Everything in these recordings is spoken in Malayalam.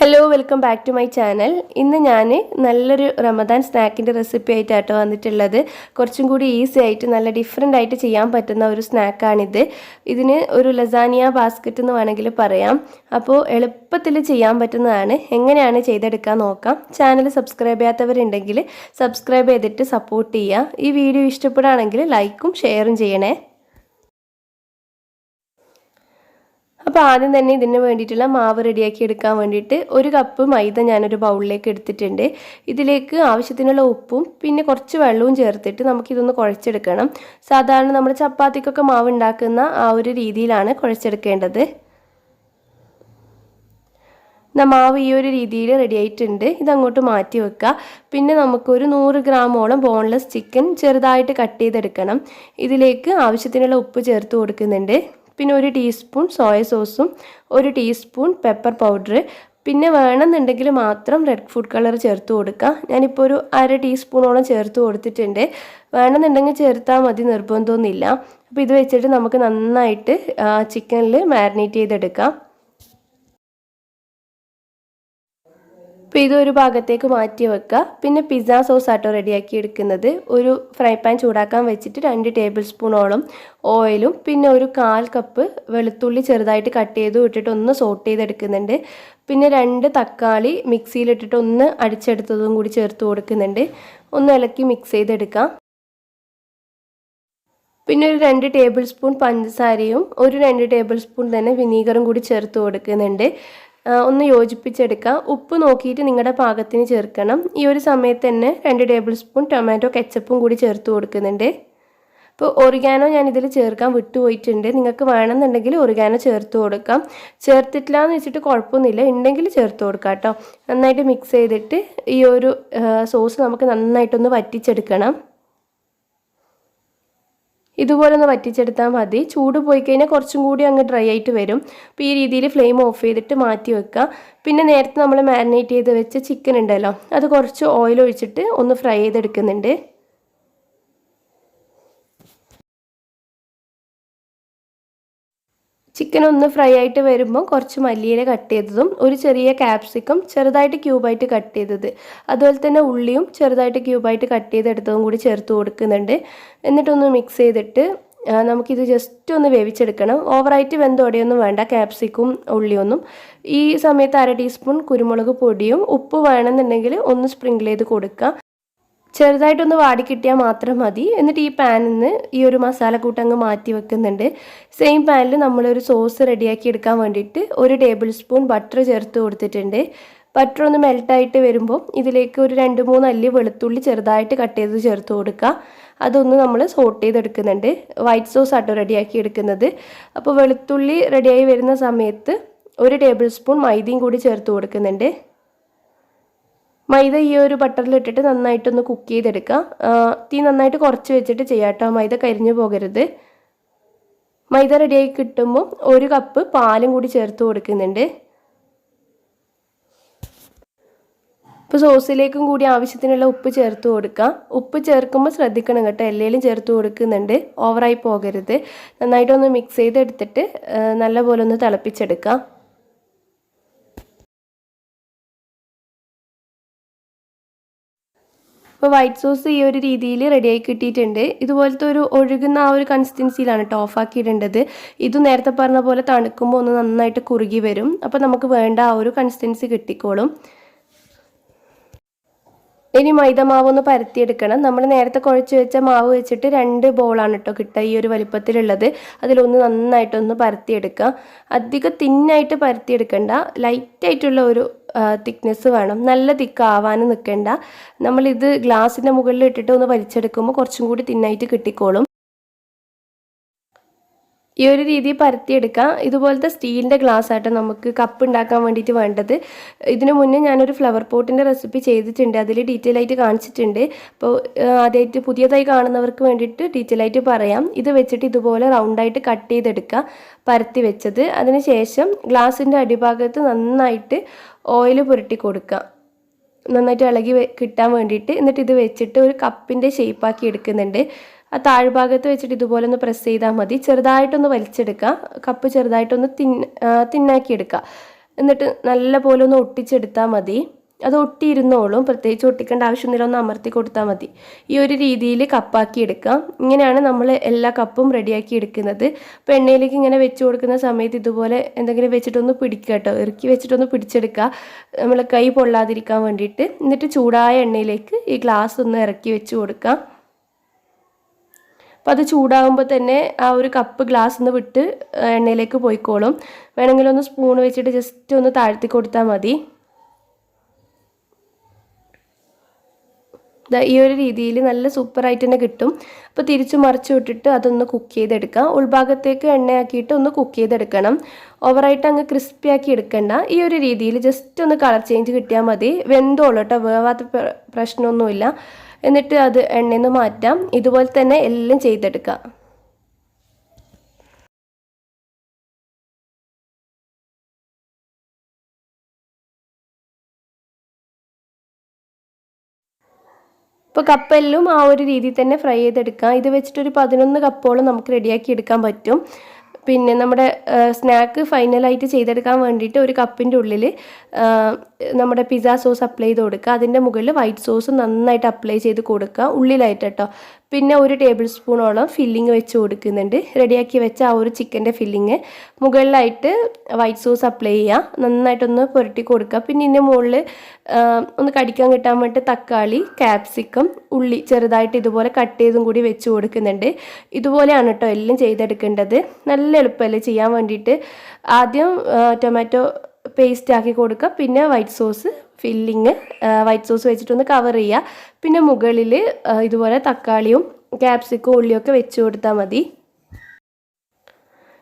Hello welcome back to my channel. ഇന്ന് ഞാൻ നല്ലൊരു റമദാൻ സ്നാക്കിൻ്റെ റെസിപ്പി ആയിട്ടാട്ടോ വന്നിട്ടുള്ളത്. കുറച്ചും കൂടി ഈസി ആയിട്ട് നല്ല ഡിഫറെൻ്റ് ആയിട്ട് ചെയ്യാൻ പറ്റുന്ന ഒരു സ്നാക്കാണിത്. ഇതിന് ഒരു ലസാനിയ ബാസ്ക്കറ്റ് എന്ന് വേണമെങ്കിൽ പറയാം. അപ്പോൾ എളുപ്പത്തിൽ ചെയ്യാൻ പറ്റുന്നതാണ്. എങ്ങനെയാണ് ചെയ്തെടുക്കാൻ നോക്കാം. ചാനൽ സബ്സ്ക്രൈബ് ചെയ്യാത്തവരുണ്ടെങ്കിൽ സബ്സ്ക്രൈബ് ചെയ്തിട്ട് സപ്പോർട്ട് ചെയ്യുക. ഈ വീഡിയോ ഇഷ്ടപ്പെടുകയാണെങ്കിൽ ലൈക്കും ഷെയറും ചെയ്യണേ. അപ്പോൾ ആദ്യം തന്നെ ഇതിന് വേണ്ടിയിട്ടുള്ള മാവ് റെഡിയാക്കി എടുക്കാൻ വേണ്ടിയിട്ട് ഒരു കപ്പ് മൈദ ഞാനൊരു ബൗളിലേക്ക് എടുത്തിട്ടുണ്ട്. ഇതിലേക്ക് ആവശ്യത്തിനുള്ള ഉപ്പും പിന്നെ കുറച്ച് വെള്ളവും ചേർത്തിട്ട് നമുക്കിതൊന്ന് കുഴച്ചെടുക്കണം. സാധാരണ നമ്മൾ ചപ്പാത്തിക്കൊക്കെ മാവ് ഉണ്ടാക്കുന്ന ആ ഒരു രീതിയിലാണ് കുഴച്ചെടുക്കേണ്ടത്. മാവ് ഈ ഒരു രീതിയിൽ റെഡി ആയിട്ടുണ്ട്. ഇതങ്ങോട്ട് മാറ്റി വെക്കുക. പിന്നെ നമുക്കൊരു 100 ഗ്രാമോളം ബോൺലെസ് ചിക്കൻ ചെറുതായിട്ട് കട്ട് ചെയ്തെടുക്കണം. ഇതിലേക്ക് ആവശ്യത്തിനുള്ള ഉപ്പ് ചേർത്ത് കൊടുക്കുന്നുണ്ട്. പിന്നെ 1 ടീസ്പൂൺ സോയ സോസും 1 ടീസ്പൂൺ പെപ്പർ പൗഡർ, പിന്നെ വേണമെന്നുണ്ടെങ്കിൽ മാത്രം റെഡ് ഫുഡ് കളർ ചേർത്ത് കൊടുക്കുക. ഞാനിപ്പോൾ ഒരു 1/2 ടീസ്പൂണോളം ചേർത്ത് കൊടുത്തിട്ടുണ്ട്. വേണമെന്നുണ്ടെങ്കിൽ ചേർത്താൽ മതി, നിർബന്ധമൊന്നുമില്ല. അപ്പോൾ ഇത് വെച്ചിട്ട് നമുക്ക് നന്നായിട്ട് ചിക്കനിൽ മാരിനേറ്റ് ചെയ്തെടുക്കാം. അപ്പോൾ ഇതൊരു ഭാഗത്തേക്ക് മാറ്റി വെക്കുക. പിന്നെ പിസ്സ സോസ് ആട്ടോ റെഡിയാക്കി എടുക്കുന്നത്. ഒരു ഫ്രൈ പാൻ ചൂടാക്കാൻ വെച്ചിട്ട് 2 ടേബിൾ സ്പൂണോളം ഓയിലും പിന്നെ ഒരു 1/4 കപ്പ് വെളുത്തുള്ളി ചെറുതായിട്ട് കട്ട് ചെയ്ത് ഇട്ടിട്ട് ഒന്ന് സോട്ട് ചെയ്തെടുക്കുന്നുണ്ട്. പിന്നെ 2 തക്കാളി മിക്സിയിലിട്ടിട്ട് ഒന്ന് അടിച്ചെടുത്തതും കൂടി ചേർത്ത് കൊടുക്കുന്നുണ്ട്. ഒന്ന് ഇളക്കി മിക്സ് ചെയ്തെടുക്കാം. പിന്നെ ഒരു 2 ടേബിൾ സ്പൂൺ പഞ്ചസാരയും ഒരു 2 ടേബിൾ സ്പൂൺ തന്നെ വിനീഗറും കൂടി ചേർത്ത് കൊടുക്കുന്നുണ്ട്. ഒന്ന് യോജിപ്പിച്ചെടുക്കുക. ഉപ്പ് നോക്കിയിട്ട് നിങ്ങളുടെ പാകത്തിന് ചേർക്കണം. ഈ ഒരു സമയത്ത് തന്നെ 2 ടേബിൾ സ്പൂൺ ടൊമാറ്റോ കെച്ചപ്പും കൂടി ചേർത്ത് കൊടുക്കുന്നുണ്ട്. അപ്പോൾ ഒറിഗാനോ ഞാനിതിൽ ചേർക്കാൻ വിട്ടുപോയിട്ടുണ്ട്. നിങ്ങൾക്ക് വേണമെന്നുണ്ടെങ്കിൽ ഒറിഗാനോ ചേർത്ത് കൊടുക്കാം. ചേർത്തിട്ടില്ല എന്ന് വെച്ചിട്ട് കുഴപ്പമൊന്നുമില്ല, ഉണ്ടെങ്കിൽ ചേർത്ത് കൊടുക്കാം കേട്ടോ. നന്നായിട്ട് മിക്സ് ചെയ്തിട്ട് ഈ ഒരു സോസ് നമുക്ക് നന്നായിട്ടൊന്ന് വറ്റിച്ചെടുക്കണം. ഇതുപോലെ ഒന്ന് വറ്റിച്ചെടുത്താൽ മതി. ചൂട് പോയി കഴിഞ്ഞാൽ കുറച്ചും കൂടി അങ്ങ് ഡ്രൈ ആയിട്ട് വരും. അപ്പോൾ ഈ രീതിയിൽ ഫ്ലെയിം ഓഫ് ചെയ്തിട്ട് മാറ്റി വെക്കുക. പിന്നെ നേരത്തെ നമ്മൾ മാരിനേറ്റ് ചെയ്ത് വെച്ച ചിക്കൻ ഉണ്ടല്ലോ, അത് കുറച്ച് ഓയിൽ ഒഴിച്ചിട്ട് ഒന്ന് ഫ്രൈ ചെയ്തെടുക്കുന്നുണ്ട്. ചിക്കൻ ഒന്ന് ഫ്രൈ ആയിട്ട് വരുമ്പോൾ കുറച്ച് മല്ലിയില കട്ട് ചെയ്തതും ഒരു ചെറിയ ക്യാപ്സിക്കം ചെറുതായിട്ട് ക്യൂബായിട്ട് കട്ട് ചെയ്തത്, അതുപോലെ തന്നെ ഉള്ളിയും ചെറുതായിട്ട് ക്യൂബായിട്ട് കട്ട് ചെയ്തെടുത്തതും കൂടി ചേർത്ത് കൊടുക്കുന്നുണ്ട്. എന്നിട്ടൊന്ന് മിക്സ് ചെയ്തിട്ട് നമുക്കിത് ജസ്റ്റ് ഒന്ന് വേവിച്ചെടുക്കണം. ഓവറായിട്ട് വെന്തോടെയൊന്നും വേണ്ട ക്യാപ്സിക്കും ഉള്ളിയൊന്നും. ഈ സമയത്ത് 1/2 ടീസ്പൂൺ കുരുമുളക് പൊടിയും ഉപ്പ് വേണമെന്നുണ്ടെങ്കിൽ ഒന്ന് സ്പ്രിങ്കിൾ ചെയ്ത് കൊടുക്കുക. ചെറുതായിട്ടൊന്ന് വാടി കിട്ടിയാൽ മാത്രം മതി. എന്നിട്ട് ഈ പാനിൽ നിന്ന് ഈ ഒരു മസാലക്കൂട്ടങ്ങ് മാറ്റി വെക്കുന്നുണ്ട്. സെയിം പാനിൽ നമ്മളൊരു സോസ് റെഡിയാക്കി എടുക്കാൻ വേണ്ടിയിട്ട് 1 ടേബിൾ സ്പൂൺ ബട്ടർ ചേർത്ത് കൊടുത്തിട്ടുണ്ട്. ബട്ടർ ഒന്ന് മെൽട്ടായിട്ട് വരുമ്പോൾ ഇതിലേക്ക് ഒരു 2-3 അല്ലി വെളുത്തുള്ളി ചെറുതായിട്ട് കട്ട് ചെയ്ത് ചേർത്ത് കൊടുക്കുക. അതൊന്ന് നമ്മൾ സോട്ട് ചെയ്തെടുക്കുന്നുണ്ട്. വൈറ്റ് സോസ് ആട്ടോ റെഡിയാക്കി എടുക്കുന്നത്. അപ്പോൾ വെളുത്തുള്ളി റെഡിയായി വരുന്ന സമയത്ത് 1 ടേബിൾ സ്പൂൺ മൈദയും കൂടി ചേർത്ത് കൊടുക്കുന്നുണ്ട്. മൈദ ഈ ഒരു ബട്ടറിലിട്ടിട്ട് നന്നായിട്ടൊന്ന് കുക്ക് ചെയ്തെടുക്കുക. തീ നന്നായിട്ട് കുറച്ച് വെച്ചിട്ട് ചെയ്യാം കേട്ടോ, മൈദ കരിഞ്ഞു പോകരുത്. മൈദ റെഡിയായി കിട്ടുമ്പോൾ 1 കപ്പ് പാലും കൂടി ചേർത്ത് കൊടുക്കുന്നുണ്ട്. ഇപ്പോൾ സോസിലേക്കും കൂടി ആവശ്യത്തിനുള്ള ഉപ്പ് ചേർത്ത് കൊടുക്കുക. ഉപ്പ് ചേർക്കുമ്പോൾ ശ്രദ്ധിക്കണം കേട്ടോ, എല്ലാം ചേർത്ത് കൊടുക്കുന്നുണ്ട്, ഓവറായി പോകരുത്. നന്നായിട്ടൊന്ന് മിക്സ് ചെയ്തെടുത്തിട്ട് നല്ലപോലെ ഒന്ന് തിളപ്പിച്ചെടുക്കുക. ഇപ്പോൾ വൈറ്റ് സോസ് ഈ ഒരു രീതിയിൽ റെഡിയായി കിട്ടിയിട്ടുണ്ട്. ഇതുപോലത്തെ ഒരു ഒഴുകുന്ന ആ ഒരു കൺസിസ്റ്റൻസിയിലാണ് കേട്ടോ ഓഫാക്കിയിടേണ്ടത്. ഇത് നേരത്തെ പറഞ്ഞ പോലെ തണുക്കുമ്പോൾ ഒന്ന് നന്നായിട്ട് കുറുകി വരും. അപ്പോൾ നമുക്ക് വേണ്ട ആ ഒരു കൺസിസ്റ്റൻസി കിട്ടിക്കോളും. ഇനി മൈദ മാവ് ഒന്ന് പരത്തിയെടുക്കണം. നമ്മൾ നേരത്തെ കുഴച്ച് വെച്ച മാവ് വെച്ചിട്ട് 2 ബോളാണ് കേട്ടോ കിട്ടുക ഈ ഒരു വലിപ്പത്തിലുള്ളത്. അതിലൊന്ന് നന്നായിട്ടൊന്ന് പരത്തിയെടുക്കുക. അധികം തിന്നായിട്ട് പരത്തിയെടുക്കണ്ട, ലൈറ്റായിട്ടുള്ള ഒരു തിക്നെസ് വേണം. നല്ല തിക്കാവാനും നിൽക്കണ്ട. നമ്മളിത് ഗ്ലാസിൻ്റെ മുകളിൽ ഇട്ടിട്ട് ഒന്ന് വലിച്ചെടുക്കുമ്പോൾ കുറച്ചും കൂടി തിന്നായിട്ട് കിട്ടിക്കോളും. ഈ ഒരു രീതി പരത്തിയെടുക്കാം. ഇതുപോലത്തെ സ്റ്റീലിൻ്റെ ഗ്ലാസ് ആയിട്ട് നമുക്ക് കപ്പ് ഉണ്ടാക്കാൻ വേണ്ടിയിട്ട് വേണ്ടത്. ഇതിനു മുന്നേ ഞാനൊരു ഫ്ലവർ പോട്ടിൻ്റെ റെസിപ്പി ചെയ്തിട്ടുണ്ട്, അതിൽ ഡീറ്റെയിൽ ആയിട്ട് കാണിച്ചിട്ടുണ്ട്. അപ്പോൾ ആദ്യമായിട്ട് പുതിയതായി കാണുന്നവർക്ക് വേണ്ടിയിട്ട് ഡീറ്റെയിൽ ആയിട്ട് പറയാം. ഇത് വെച്ചിട്ട് ഇതുപോലെ റൗണ്ടായിട്ട് കട്ട് ചെയ്തെടുക്കുക, പരത്തി വെച്ചത്. അതിനുശേഷം ഗ്ലാസിൻ്റെ അടിഭാഗത്ത് നന്നായിട്ട് ഓയിൽ പുരട്ടി കൊടുക്കുക, നന്നായിട്ട് ഇളകി കിട്ടാൻ വേണ്ടിയിട്ട്. എന്നിട്ട് ഇത് വെച്ചിട്ട് ഒരു കപ്പിൻ്റെ ഷേപ്പാക്കി എടുക്കുന്നുണ്ട്. ആ താഴ്ഭാഗത്ത് വെച്ചിട്ട് ഇതുപോലെ ഒന്ന് പ്രസ് ചെയ്താൽ മതി. ചെറുതായിട്ടൊന്ന് വലിച്ചെടുക്കുക, കപ്പ് ചെറുതായിട്ടൊന്ന് തിന്നാക്കി എടുക്കുക. എന്നിട്ട് നല്ല പോലെ ഒന്ന് ഒട്ടിച്ചെടുത്താൽ മതി. അത് ഒട്ടിയിരുന്നോളും, പ്രത്യേകിച്ച് ഒട്ടിക്കേണ്ട ആവശ്യമൊന്നുമില്ല, ഒന്ന് അമർത്തി കൊടുത്താൽ മതി. ഈ ഒരു രീതിയിൽ കപ്പാക്കി എടുക്കാം. ഇങ്ങനെയാണ് നമ്മൾ എല്ലാ കപ്പും റെഡിയാക്കി എടുക്കുന്നത്. അപ്പോൾ എണ്ണയിലേക്ക് ഇങ്ങനെ വെച്ച് കൊടുക്കുന്ന സമയത്ത് ഇതുപോലെ എന്തെങ്കിലും വെച്ചിട്ടൊന്ന് പിടിക്കുക കേട്ടോ, ഇറുക്കി വെച്ചിട്ടൊന്ന് പിടിച്ചെടുക്കുക, നമ്മൾ കൈ പൊള്ളാതിരിക്കാൻ വേണ്ടിയിട്ട്. എന്നിട്ട് ചൂടായ എണ്ണയിലേക്ക് ഈ ഗ്ലാസ് ഒന്ന് ഇറക്കി വെച്ച് കൊടുക്കാം. അപ്പോൾ അത് ചൂടാകുമ്പോൾ തന്നെ ആ ഒരു കപ്പ് ഗ്ലാസ് ഒന്ന് വിട്ട് എണ്ണയിലേക്ക് പോയിക്കോളും. വേണമെങ്കിൽ ഒന്ന് സ്പൂൺ വെച്ചിട്ട് ജസ്റ്റ് ഒന്ന് താഴ്ത്തി കൊടുത്താൽ മതി. ഈ ഒരു രീതിയിൽ നല്ല സൂപ്പറായിട്ട് തന്നെ കിട്ടും. അപ്പോൾ തിരിച്ച് മറിച്ച് വിട്ടിട്ട് അതൊന്ന് കുക്ക് ചെയ്തെടുക്കാം. ഉൾഭാഗത്തേക്ക് എണ്ണയാക്കിയിട്ട് ഒന്ന് കുക്ക് ചെയ്തെടുക്കണം. ഓവറായിട്ട് അങ്ങ് ക്രിസ്പി ആക്കി എടുക്കണ്ട. ഈ ഒരു രീതിയിൽ ജസ്റ്റ് ഒന്ന് കളർ ചേഞ്ച് കിട്ടിയാൽ മതി. വെന്തോളൂ കേട്ടോ, വേവാത്ത പ്രശ്നമൊന്നുമില്ല. എന്നിട്ട് അത് എണ്ണയിൽ നിന്ന് മാറ്റാം. ഇതുപോലെ തന്നെ എല്ലാം ചെയ്തെടുക്കാം. ഇപ്പോൾ കപ്പെല്ലാം ആ ഒരു രീതിയിൽ തന്നെ ഫ്രൈ ചെയ്തെടുക്കാം. ഇത് വെച്ചിട്ടൊരു 11 കപ്പോളം നമുക്ക് റെഡിയാക്കി എടുക്കാൻ പറ്റും. പിന്നെ നമ്മുടെ സ്നാക്ക് ഫൈനലായിട്ട് ചെയ്തെടുക്കാൻ വേണ്ടിയിട്ട് ഒരു കപ്പിൻ്റെ ഉള്ളിൽ നമ്മുടെ പിസ്സ സോസ് അപ്ലൈ ചെയ്ത് കൊടുക്കുക. അതിൻ്റെ മുകളിൽ വൈറ്റ് സോസ് നന്നായിട്ട് അപ്ലൈ ചെയ്ത് കൊടുക്കുക, ഉള്ളിലായിട്ട് കേട്ടോ. പിന്നെ 1 ടേബിൾ സ്പൂണോളം ഫില്ലിങ് വെച്ച് കൊടുക്കുന്നുണ്ട്. റെഡിയാക്കി വെച്ച ആ ഒരു ചിക്കൻ്റെ ഫില്ലിങ് മുകളിലായിട്ട് വൈറ്റ് സോസ് അപ്ലൈ ചെയ്യുക, നന്നായിട്ടൊന്ന് പുരട്ടി കൊടുക്കുക. പിന്നെ ഇതിൻ്റെ മുകളിൽ ഒന്ന് കടിക്കാൻ കിട്ടാൻ വേണ്ടി തക്കാളി, ക്യാപ്സിക്കം, ഉള്ളി ചെറുതായിട്ട് ഇതുപോലെ കട്ട് ചെയ്തും കൂടി വെച്ച് കൊടുക്കുന്നുണ്ട്. ഇതുപോലെയാണ് കേട്ടോ എല്ലാം ചെയ്തെടുക്കേണ്ടത്. നല്ല എളുപ്പമല്ലേ ചെയ്യാൻ വേണ്ടിയിട്ട്. ആദ്യം ടൊമാറ്റോ പേസ്റ്റ് ആക്കി കൊടുക്കുക, പിന്നെ white sauce filling white sauce വെച്ചിട്ടൊന്ന് കവർ ചെയ്യുക. പിന്നെ മുകളിൽ ഇതുപോലെ തക്കാളിയും ക്യാപ്സിക്കും ഉള്ളിയൊക്കെ വെച്ച് കൊടുത്താൽ മതി.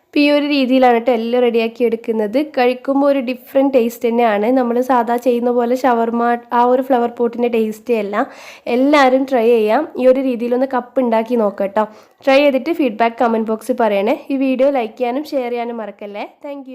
അപ്പോൾ ഈ ഒരു രീതിയിലാണ് കേട്ടോ എല്ലാം റെഡിയാക്കി എടുക്കുന്നത്. കഴിക്കുമ്പോൾ ഒരു ഡിഫറെൻറ്റ് ടേസ്റ്റ് തന്നെയാണ്. നമ്മൾ സാധാ ചെയ്യുന്ന പോലെ ഷവർമ ആ ഒരു ഫ്ലവർ പോട്ടിൻ്റെ ടേസ്റ്റേ അല്ല. എല്ലാവരും ട്രൈ ചെയ്യാം. ഈ ഒരു രീതിയിലൊന്ന് കപ്പ് ഉണ്ടാക്കി നോക്കാം കേട്ടോ. ട്രൈ ചെയ്തിട്ട് ഫീഡ്ബാക്ക് കമൻറ്റ് ബോക്സിൽ പറയണേ. ഈ വീഡിയോ ലൈക്ക് ചെയ്യാനും ഷെയർ ചെയ്യാനും മറക്കല്ലേ. താങ്ക്